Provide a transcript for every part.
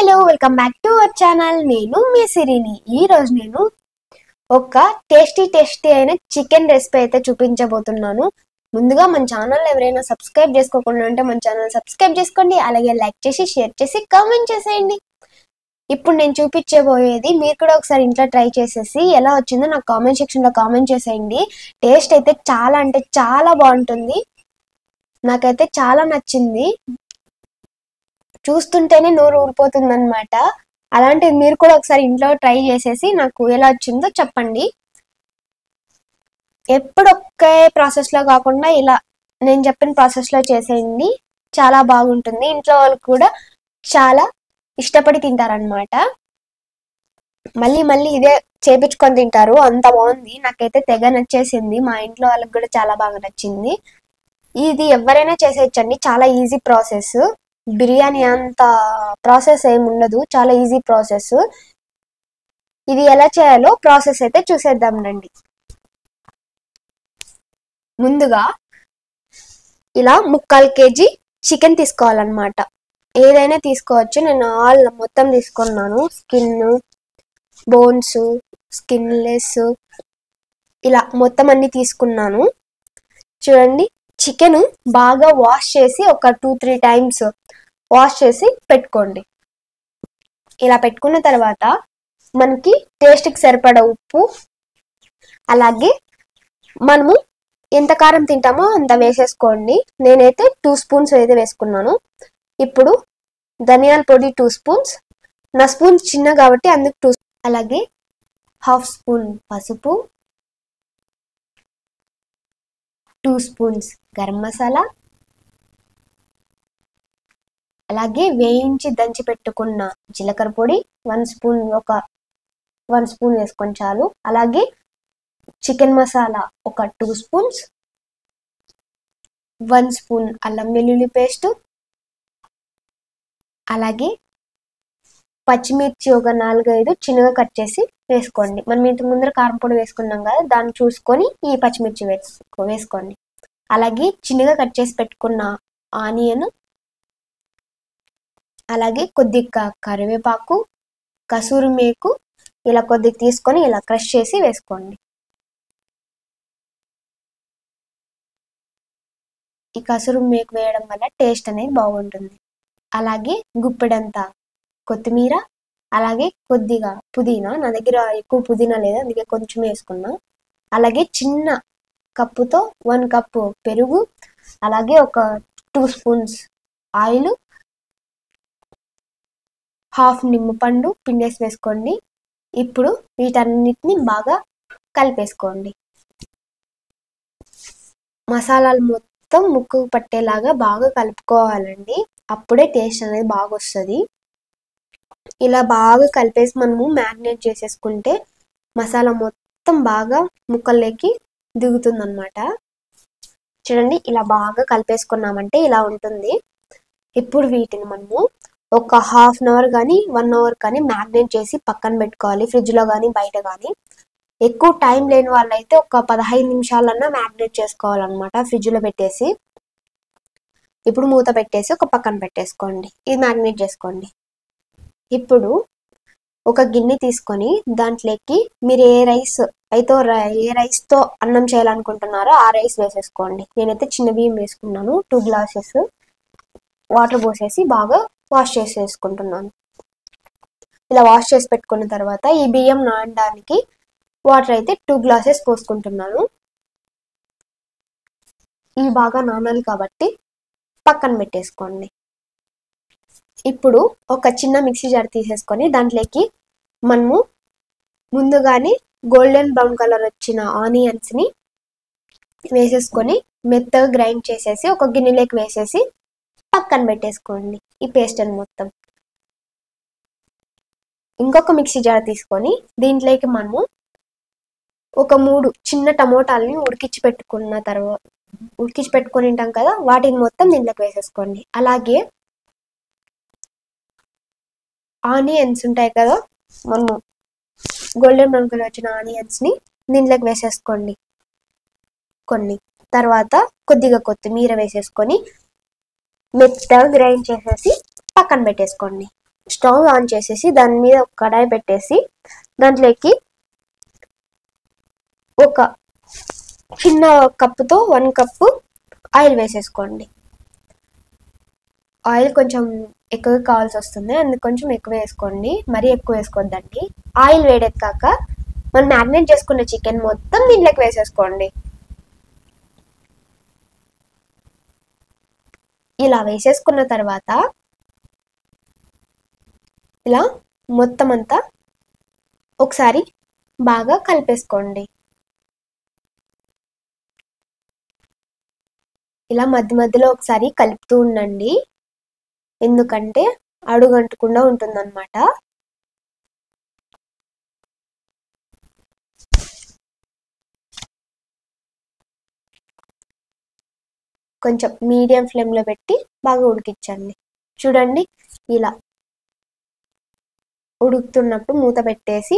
Hello welcome back to our channel. నేను మీ సిరిని. ఈ రోజు నేను ఒక టేస్టీ అయిన చికెన్ రెసిపీ అయితే చూపించబోతున్నాను. ముందుగా మన ఛానల్ ఎవరైనా సబ్స్క్రైబ్ చేసుకోకుండా ఉంటే మన ఛానల్ సబ్స్క్రైబ్ చేసుకోండి. అలాగే లైక్ చేసి షేర్ చేసి కామెంట్ చేసేయండి. ఇప్పుడు నేను చూపించబోయేది మీరు కూడా ఒకసారి ఇంట్లో ట్రై చేసేసి ఎలా వచ్చిందో నాకు కామెంట్ సెక్షన్లో కామెంట్ చేసేయండి. టేస్ట్ అయితే చాలా అంటే చాలా బాగుంటుంది. నాకైతే చాలా నచ్చింది. చూస్తుంటేనే నోరు ఊరిపోతుంది అనమాట. అలాంటిది మీరు కూడా ఒకసారి ఇంట్లో ట్రై చేసేసి నాకు ఎలా వచ్చిందో చెప్పండి. ఎప్పుడు ఒకే ప్రాసెస్లో కాకుండా ఇలా నేను చెప్పిన ప్రాసెస్లో చేసేయండి. చాలా బాగుంటుంది. ఇంట్లో వాళ్ళు కూడా చాలా ఇష్టపడి తింటారనమాట. మళ్ళీ ఇదే చేపించుకొని తింటారు. అంత బాగుంది. నాకైతే తెగ నచ్చేసింది. మా ఇంట్లో వాళ్ళకి కూడా చాలా బాగా నచ్చింది. ఇది ఎవరైనా చేసేయచ్చండి. చాలా ఈజీ ప్రాసెస్. బిర్యానీ అంత ప్రాసెస్ ఏమి ఉండదు. చాలా ఈజీ ప్రాసెస్. ఇది ఎలా చేయాలో ప్రాసెస్ అయితే చూసేద్దాం రండి. ముందుగా ఇలా 3/4 kg చికెన్ తీసుకోవాలన్నమాట. ఏదైనా తీసుకోవచ్చు. నేను మొత్తం తీసుకున్నాను. స్కిన్, బోన్స్, స్కిన్లెస్ ఇలా మొత్తం అన్ని తీసుకున్నాను. చూడండి, చికెన్ బాగా వాష్ చేసి ఒక 2-3 టైమ్స్ వాష్ చేసి పెట్టుకోండి. ఇలా పెట్టుకున్న తర్వాత మనకి టేస్ట్కి సరిపడా ఉప్పు, అలాగే మనము ఎంత కారం తింటామో అంత వేసేసుకోండి. నేనైతే 2 స్పూన్స్ అయితే వేసుకున్నాను. ఇప్పుడు ధనియాల పొడి 2 స్పూన్స్. నా స్పూన్ చిన్న కాబట్టి అందుకు 2. అలాగే 1/2 స్పూన్ పసుపు, 2 స్పూన్స్ గరం మసాలా, అలాగే వేయించి దంచి పెట్టుకున్న జీలకర్ర పొడి 1 స్పూన్ వేసుకొని చాలు. అలాగే చికెన్ మసాలా ఒక 2 స్పూన్స్, 1 స్పూన్ అల్లం వెల్లుల్లి పేస్ట్, అలాగే పచ్చిమిర్చి ఒక 4-5 చిన్నగా కట్ చేసి వేసుకోండి. మనం ఇంత ముందర కారం పొడి వేసుకున్నాం కదా, దాన్ని చూసుకొని ఈ పచ్చిమిర్చి వేసుకోండి. అలాగే చిన్నగా కట్ చేసి పెట్టుకున్న ఆనియన్, అలాగే కొద్దిగా కరివేపాకు, కసూరి మేకు ఇలా కొద్దిగా తీసుకొని ఇలా క్రష్ చేసి వేసుకోండి. ఈ కసూరి మేకు వేయడం వల్ల టేస్ట్ అనేది బాగుంటుంది. అలాగే గుప్పెడంత కొత్తిమీర, అలాగే కొద్దిగా పుదీనా. నా దగ్గర ఎక్కువ పుదీనా లేదు, అందుకే కొంచెం వేసుకున్నా. అలాగే చిన్న కప్పుతో 1 కప్పు పెరుగు, అలాగే ఒక 2 స్పూన్స్ ఆయిల్, 1/2 నిమ్మపండు పిండేసి వేసుకోండి. ఇప్పుడు వీటన్నిటిని బాగా కలిపేసుకోండి. మసాలాలు మొత్తం ముక్కు పట్టేలాగా బాగా కలుపుకోవాలండి. అప్పుడే టేస్ట్ అనేది బాగా వస్తుంది. ఇలా బాగా కలిపేసి మనము మ్యారినేట్ చేసేసుకుంటే మసాలా మొత్తం బాగా ముక్కల్లోకి దిగుతుందన్నమాట. చూడండి, ఇలా బాగా కలిపేసుకున్నామంటే ఇలా ఉంటుంది. ఇప్పుడు వీటిని మనము ఒక 1/2 అవర్ కానీ 1 అవర్ కానీ మ్యారినేట్ చేసి పక్కన పెట్టుకోవాలి. ఫ్రిడ్జ్లో కానీ బయట కానీ. ఎక్కువ టైం లేని వాళ్ళైతే ఒక 15 నిమిషాలన్నా మ్యారినేట్ చేసుకోవాలన్నమాట ఫ్రిడ్జ్లో పెట్టేసి. ఇప్పుడు మూత పెట్టేసి ఒక పక్కన పెట్టేసుకోండి. ఇది మ్యారినేట్ చేసుకోండి. ఇప్పుడు ఒక గిన్నె తీసుకొని దాంట్లోకి మీరు ఏ రైస్తో అన్నం చేయాలనుకుంటున్నారో ఆ రైస్ వేసేసుకోండి. నేనైతే చిన్న బియ్యం వేసుకున్నాను. 2 గ్లాసెస్ వాటర్ పోసేసి బాగా వాష్ చేసేసుకుంటున్నాను. ఇలా వాష్ చేసి పెట్టుకున్న తర్వాత ఈ బియ్యం నానడానికి వాటర్ అయితే 2 గ్లాసెస్ పోసుకుంటున్నాను. ఇవి బాగా నానాలి కాబట్టి పక్కన పెట్టేసుకోండి. ఇప్పుడు ఒక చిన్న మిక్సీ జార్ తీసేసుకొని దాంట్లోకి మనము ముందుగానే గోల్డెన్ బ్రౌన్ కలర్ వచ్చిన ఆనియన్స్ని వేసేసుకొని మెత్తగా గ్రైండ్ చేసేసి ఒక గిన్నెలోకి వేసేసి పక్కన పెట్టేసుకోండి ఈ పేస్ట్ అని మొత్తం. ఇంకొక మిక్సీ జార్ తీసుకొని దీంట్లోకి మనము ఒక 3 చిన్న టమోటాలని ఉడికించి పెట్టుకొని ఉంటాం కదా, వాటిని మొత్తం దీంట్లోకి వేసేసుకోండి. అలాగే ఆనియన్స్ ఉంటాయి కదా, మనము గోల్డెన్ బ్రౌన్ కలర్ వచ్చిన ఆనియన్స్ని దీంట్లోకి వేసేసుకోండి. తర్వాత కొద్దిగా కొత్తిమీర వేసేసుకొని మెత్తగా గ్రైండ్ చేసేసి పక్కన పెట్టేసుకోండి. స్టవ్ ఆన్ చేసేసి దాని మీద ఒక కడాయి పెట్టేసి దాంట్లోకి ఒక చిన్న కప్పుతో 1 కప్పు ఆయిల్ వేసేసుకోండి. ఆయిల్ కొంచెం ఎక్కువ కావాల్సి వస్తుంది, అందుకు కొంచెం ఎక్కువ వేసుకోండి, మరీ ఎక్కువ వేసుకోవద్దండి. ఆయిల్ వేడెక్కాక మనం మ్యారినేట్ చేసుకున్న చికెన్ మొత్తం దీంట్లోకి వేసేసుకోండి. ఇలా వేసేసుకున్న తర్వాత ఇలా మొత్తం అంతా ఒకసారి బాగా కలిపేసుకోండి. ఇలా మధ్య మధ్యలో ఒకసారి కలుపుతూ ఉండండి, ఎందుకంటే అడుగంటకుండా ఉంటుందన్నమాట. కొంచెం మీడియం ఫ్లేమ్లో పెట్టి బాగా ఉడికించండి. చూడండి, ఇలా ఉడుకుతున్నప్పుడు మూత పెట్టేసి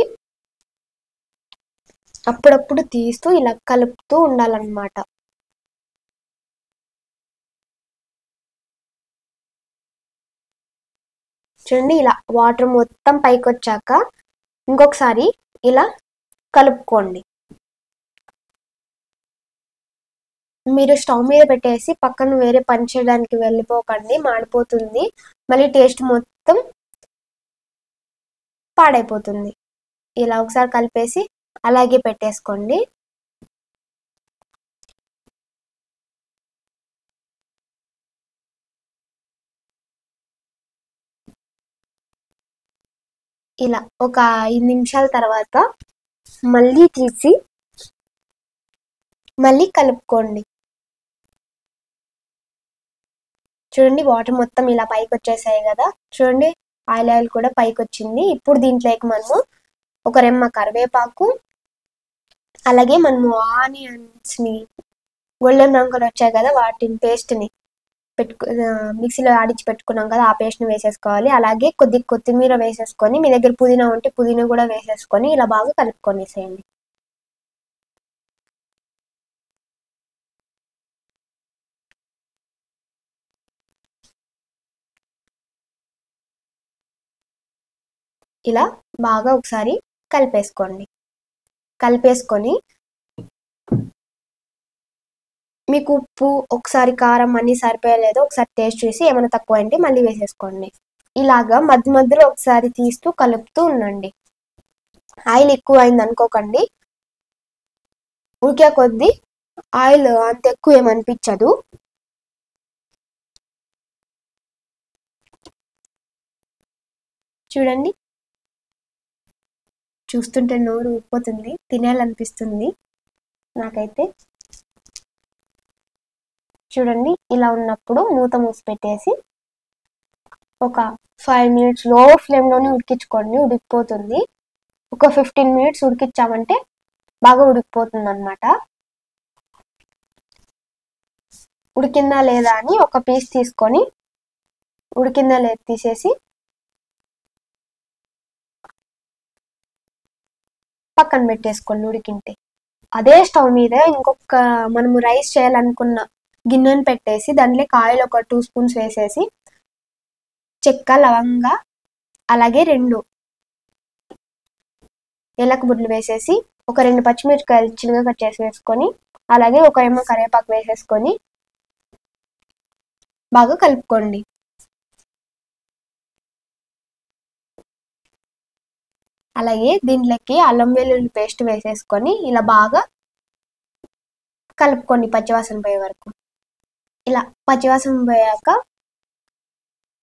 అప్పుడప్పుడు తీస్తూ ఇలా కలుపుతూ ఉండాలన్నమాట. చూడండి, ఇలా వాటర్ మొత్తం పైకి వచ్చాక ఇంకొకసారి ఇలా కలుపుకోండి. మీరు స్టవ్ మీద పెట్టేసి పక్కన వేరే పని చేయడానికి వెళ్ళిపోకండి, మాడిపోతుంది, మళ్ళీ టేస్ట్ మొత్తం పాడైపోతుంది. ఇలా ఒకసారి కలిపేసి అలాగే పెట్టేసుకోండి. ఇలా ఒక 5 నిమిషాల తర్వాత మళ్ళీ తీసి మళ్ళీ కలుపుకోండి. చూడండి, వాటర్ మొత్తం ఇలా పైకి వచ్చేసాయి కదా, చూడండి ఆయిల్ కూడా పైకి వచ్చింది. ఇప్పుడు దీంట్లోకి మనము ఒక రెమ్మ కరివేపాకు, అలాగే మనము ఆనియన్స్ని గోల్డెన్ బ్రౌన్ కలర్ వచ్చాయి కదా, వాటిని పేస్ట్ని మిక్సీలో ఆడించి పెట్టుకున్నాం కదా, ఆ పేస్ట్ని వేసేసుకోవాలి. అలాగే కొద్దిగా కొత్తిమీర వేసేసుకొని, మీ దగ్గర పుదీనా ఉంటే పుదీనా కూడా వేసేసుకొని ఇలా బాగా కలుపుకొనేసేయండి. ఇలా బాగా ఒకసారి కలిపేసుకొని మీకు ఉప్పు, ఒకసారి కారం అన్నీ సరిపోయలేదో ఒకసారి టేస్ట్ చూసి ఏమైనా తక్కువ అంటే మళ్ళీ వేసేసుకోండి. ఇలాగా మధ్య మధ్యలో ఒకసారి తీస్తూ కలుపుతూ ఉండండి. ఆయిల్ ఎక్కువ అయింది అనుకోకండి, ఉడికే కొద్దీ ఆయిల్ అంత ఎక్కువ ఏమనిపించదు. చూడండి, చూస్తుంటే నోరు ఊరిపోతుంది, తినేయాలనిపిస్తుంది నాకైతే. చూడండి, ఇలా ఉన్నప్పుడు మూత మూసి పెట్టేసి ఒక 5 మినిట్స్ లో ఫ్లేమ్లోనే ఉడికించుకోండి, ఉడికిపోతుంది. ఒక 15 మినిట్స్ ఉడికించామంటే బాగా ఉడికిపోతుంది అన్నమాట. ఉడికిందా లేదా అని ఒక పీస్ తీసుకొని ఉడికిందా లేదా తీసేసి పక్కన పెట్టేసుకోండి ఉడికింటే. అదే స్టవ్ మీద ఇంకొక మనము రైస్ చేయాలనుకున్న గిన్నెను పెట్టేసి దాంట్లోకి ఆయిల్ ఒక 2 స్పూన్స్ వేసేసి చెక్క, లవంగా, అలాగే 2 ఏలక బుడ్లు వేసేసి ఒక 2 పచ్చిమిరపకాయలు చిన్నగా కట్ చేసి వేసుకొని, అలాగే ఒక ఏమో కరివేపాకు వేసేసుకొని బాగా కలుపుకోండి. అలాగే దీంట్లోకి అల్లం వెల్లుల్లి పేస్ట్ వేసేసుకొని ఇలా బాగా కలుపుకోండి పచ్చివాసన పోయే వరకు. ఇలా పచ్చివాసన పోయాక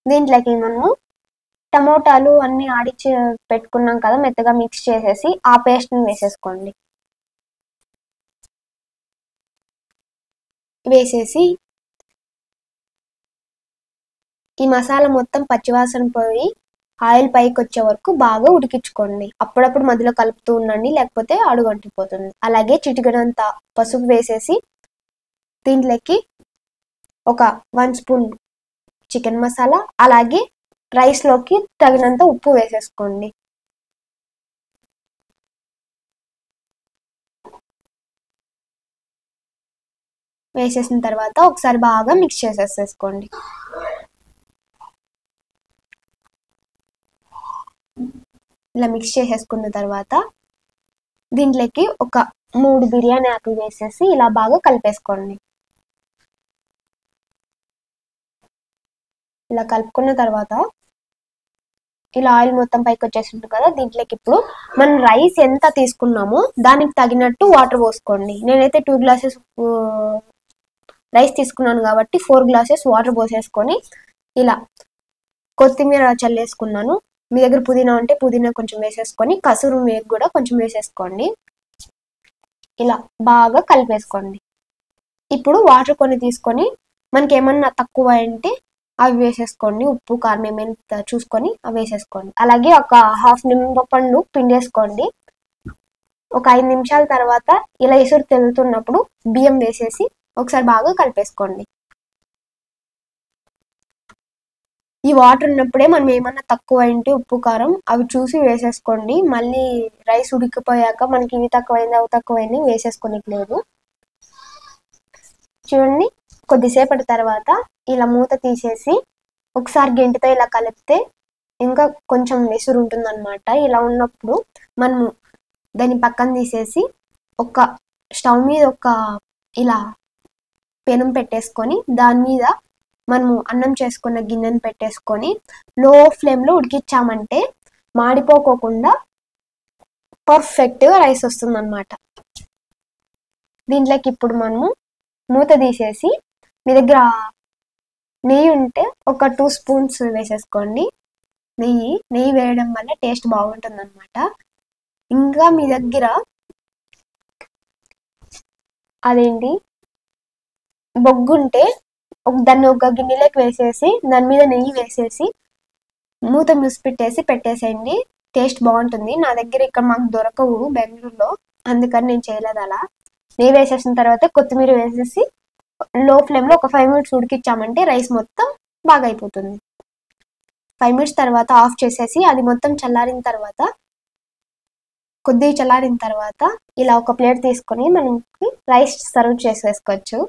దీంట్లోకి మనము టమోటాలు అన్నీ ఆడిచ్చి పెట్టుకున్నాం కదా, మెత్తగా మిక్స్ చేసేసి ఆ పేస్ట్ని వేసేసుకోండి. వేసేసి ఈ మసాలా మొత్తం పచ్చివాసన పోయి ఆయిల్ పైకి వచ్చే వరకు బాగా ఉడికించుకోండి. అప్పుడప్పుడు మధ్యలో కలుపుతూ ఉండండి, లేకపోతే అడుగంటిపోతుంది. అలాగే చిటికెడంత పసుపు వేసేసి దీంట్లోకి ఒక 1 స్పూన్ చికెన్ మసాలా, అలాగే రైస్లోకి తగినంత ఉప్పు వేసేసుకోండి. వేసేసిన తర్వాత ఒకసారి బాగా మిక్స్ చేసేసుకోండి. ఇలా మిక్స్ చేసేసుకున్న తర్వాత దీంట్లోకి ఒక 3 బిర్యానీ ఆకులు వేసేసి ఇలా బాగా కలిపేసుకోండి. ఇలా కలుపుకున్న తర్వాత ఇలా ఆయిల్ మొత్తం పైకి వచ్చేసింది కదా, దీంట్లోకి ఇప్పుడు మనం రైస్ ఎంత తీసుకున్నామో దానికి తగినట్టు వాటర్ పోసుకోండి. నేనైతే 2 గ్లాసెస్ రైస్ తీసుకున్నాను కాబట్టి 4 గ్లాసెస్ వాటర్ పోసేసుకొని ఇలా కొత్తిమీర చల్లేసుకున్నాను. మీ దగ్గర పుదీనా ఉంటే పుదీనా కొంచెం వేసేసుకొని కసూరి మేతి కూడా కొంచెం వేసేసుకోండి. ఇలా బాగా కలిపేసుకోండి. ఇప్పుడు వాటర్ కొన్ని తీసుకొని మనకి ఏమన్నా తక్కువ అంటే అవి వేసేసుకోండి. ఉప్పు కారం ఏమైనా చూసుకొని అవి వేసేసుకోండి. అలాగే ఒక హాఫ్ నిమ్మపండు పిండేసుకోండి. ఒక 5 నిమిషాల తర్వాత ఇలా ఎసురు తెలుతున్నప్పుడు బియ్యం వేసేసి ఒకసారి బాగా కలిపేసుకోండి. ఈ వాటర్ ఉన్నప్పుడే మనం ఏమన్నా తక్కువ ఏంటి ఉప్పు కారం అవి చూసి వేసేసుకోండి. మళ్ళీ రైస్ ఉడికిపోయాక మనకి ఇవి తక్కువైంది అవి తక్కువైంది వేసేసుకోనికి లేదు. చూడండి, కొద్దిసేపటి తర్వాత ఇలా మూత తీసేసి ఒకసారి గెంటితో ఇలా కలిపితే ఇంకా కొంచెం ఎసురు ఉంటుందన్నమాట. ఇలా ఉన్నప్పుడు మనము దాన్ని పక్కన తీసేసి ఒక స్టవ్ మీద ఒక ఇలా పెనం పెట్టేసుకొని దాని మీద మనము అన్నం చేసుకున్న గిన్నెను పెట్టేసుకొని లో ఫ్లేమ్లో ఉడికించామంటే మాడిపోకోకుండా పర్ఫెక్ట్గా రైస్ వస్తుంది అన్నమాట. దీంట్లోకి ఇప్పుడు మనము మూత తీసేసి మీ దగ్గర నెయ్యి ఉంటే ఒక 2 స్పూన్స్ వేసేసుకోండి. నెయ్యి వేయడం వల్ల టేస్ట్ బాగుంటుంది అన్నమాట. ఇంకా మీ దగ్గర అదేంటి బొగ్గుంటే దాన్ని ఒక గిన్నెలోకి వేసేసి దాని మీద నెయ్యి వేసేసి మూత పెట్టేసేయండి. టేస్ట్ బాగుంటుంది. నా దగ్గర ఇక్కడ మాకు దొరకవు బెంగళూరులో, అందుకని నేను చేయలేదు అలా. నెయ్యి వేసేసిన తర్వాత కొత్తిమీర వేసేసి లో ఫ్లేమ్లో ఒక 5 మినిట్స్ ఉడికించామంటే రైస్ మొత్తం బాగా అయిపోతుంది. 5 మినిట్స్ తర్వాత ఆఫ్ చేసేసి అది మొత్తం కొద్దిగా చల్లారిన తర్వాత ఇలా ఒక ప్లేట్ తీసుకొని మనకి రైస్ సర్వ్ చేసేసుకోవచ్చు.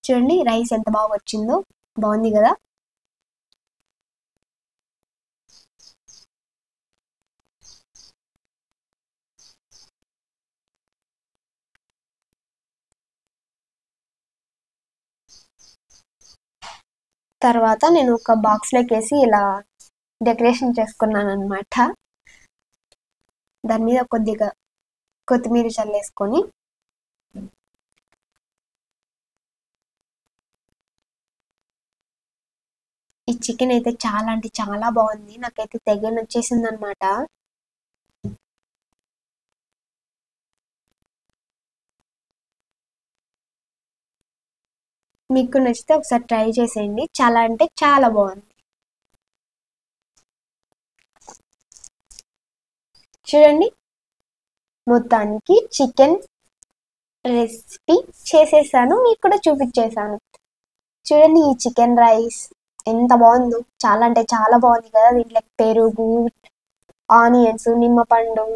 చూడండి రైస్ ఎంత బాగా వచ్చిందో, బాగుంది కదా. తర్వాత నేను ఒక బాక్స్లోకి వేసి ఇలా డెకరేషన్ చేసుకున్నాను అనమాట. దాని మీద కొద్దిగా కొత్తిమీర చల్లేసుకొని ఈ చికెన్ అయితే చాలా అంటే చాలా బాగుంది. నాకైతే తెగ నచ్చేసింది అనమాట. మీకు నచ్చితే ఒకసారి ట్రై చేసేయండి. చాలా అంటే చాలా బాగుంది. చూడండి, మొత్తానికి చికెన్ రెసిపీ చేసేసాను, మీకు కూడా చూపించేసాను. చూడండి ఈ చికెన్ రైస్ ఎంత బాగుందో, చాలా అంటే చాలా బాగుంది కదా. దీంట్లో పెరుగు, ఆనియన్స్, నిమ్మపండు,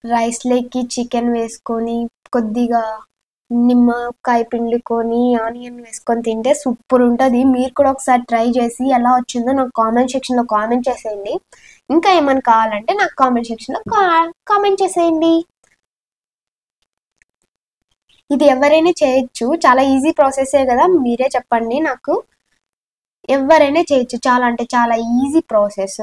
రైస్లోకి చికెన్ వేసుకొని కొద్దిగా నిమ్మకాయ పిండుకొని ఆనియన్ వేసుకొని తింటే సూపర్ ఉంటుంది. మీరు కూడా ఒకసారి ట్రై చేసి ఎలా వచ్చిందో నాకు కామెంట్ సెక్షన్లో కామెంట్ చేసేయండి. ఇంకా ఏమైనా కావాలంటే నాకు కామెంట్ సెక్షన్లో కామెంట్ చేసేయండి. ఇది ఎవరైనా చేయొచ్చు, చాలా ఈజీ ప్రాసెసే కదా. మీరే చెప్పండి నాకు. ఎవరైనా చేయొచ్చు, చాలా అంటే చాలా ఈజీ ప్రాసెస్.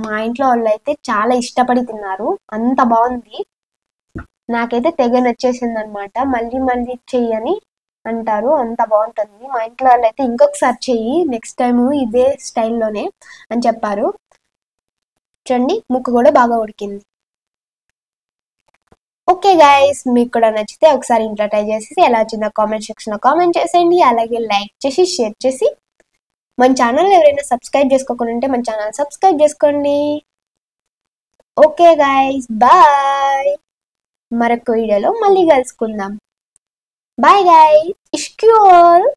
మా ఇంట్లో వాళ్ళు అయితే చాలా ఇష్టపడి తిన్నారు, అంత బాగుంది. నాకైతే తెగ నచ్చేసింది అనమాట. మళ్ళీ మళ్ళీ చెయ్యని అంటారు, అంత బాగుంటుంది. మా ఇంట్లో వాళ్ళు అయితే ఇంకొకసారి చెయ్యి, నెక్స్ట్ టైం ఇదే స్టైల్లోనే అని చెప్పారు. చూడండి ముక్క కూడా బాగా ఉడికింది. ఓకే గైస్, మీకు కూడా నచ్చితే ఒకసారి ఇంట్లో ట్రై చేసేసి ఎలా వచ్చిందో కామెంట్ సెక్షన్లో కామెంట్ చేసేయండి. అలాగే లైక్ చేసి షేర్ చేసి మన ఛానల్ ఎవరైనా సబ్స్క్రైబ్ చేసుకోకుండా ఉంటే మన ఛానల్ సబ్స్క్రైబ్ చేసుకోండి. Okay guys, bye. మరొక వీడియోలో మళ్ళీ కలుసుకుందాం. బాయ్ గైస్, ఇష్క్యూ ఆల్.